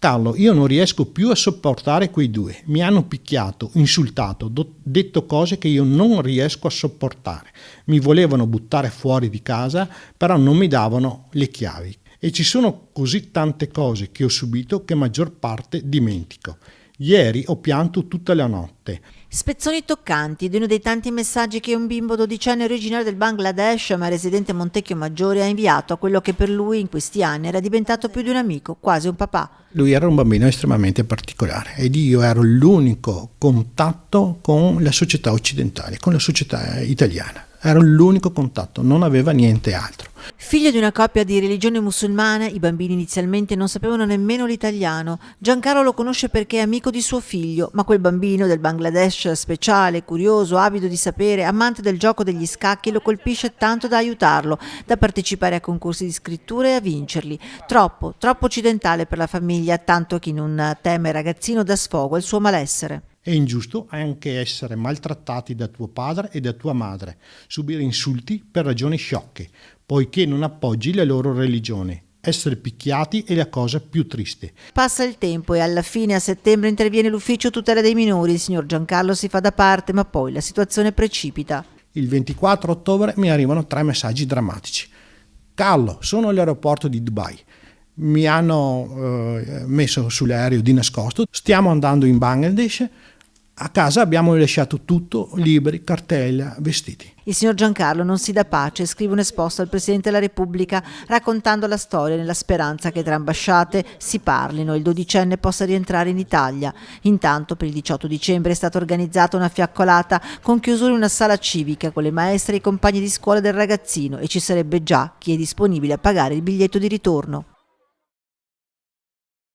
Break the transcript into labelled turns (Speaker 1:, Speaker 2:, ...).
Speaker 1: Carlo, io non riesco più a sopportare quei due. Mi hanno picchiato, insultato, detto cose che io non riesco a sopportare. Mi volevano buttare fuori di casa, però non mi davano le chiavi. E ci sono così tante cose che ho subito che maggior parte dimentico. Ieri ho pianto tutta la notte.
Speaker 2: Spezzoni toccanti di uno dei tanti messaggi che un bimbo dodicenne originario del Bangladesh ma residente a Montecchio Maggiore ha inviato a quello che per lui in questi anni era diventato più di un amico, quasi un papà.
Speaker 1: Lui era un bambino estremamente particolare ed io ero l'unico contatto con la società occidentale, con la società italiana. Ero l'unico contatto, non aveva niente altro.
Speaker 2: Figlio di una coppia di religione musulmana, i bambini inizialmente non sapevano nemmeno l'italiano. Giancarlo lo conosce perché è amico di suo figlio, ma quel bambino del Bangladesh speciale, curioso, avido di sapere, amante del gioco degli scacchi lo colpisce tanto da aiutarlo, da partecipare a concorsi di scrittura e a vincerli. Troppo occidentale per la famiglia, tanto che non teme il ragazzino dà sfogo al suo malessere.
Speaker 1: È ingiusto anche essere maltrattati da tuo padre e da tua madre, subire insulti per ragioni sciocche, poiché non appoggi la loro religione. Essere picchiati è la cosa più triste.
Speaker 2: Passa il tempo e alla fine a settembre interviene l'ufficio tutela dei minori, il signor Giancarlo si fa da parte, ma poi la situazione precipita.
Speaker 1: Il 24 ottobre mi arrivano 3 messaggi drammatici. Carlo, sono all'aeroporto di Dubai. Mi hanno messo sull'aereo di nascosto, stiamo andando in Bangladesh. A casa abbiamo lasciato tutto, libri, cartella, vestiti.
Speaker 2: Il signor Giancarlo non si dà pace e scrive un esposto al Presidente della Repubblica raccontando la storia nella speranza che tra ambasciate si parlino e il dodicenne possa rientrare in Italia. Intanto per il 18 dicembre è stata organizzata una fiaccolata con chiusura in una sala civica con le maestre e i compagni di scuola del ragazzino e ci sarebbe già chi è disponibile a pagare il biglietto di ritorno.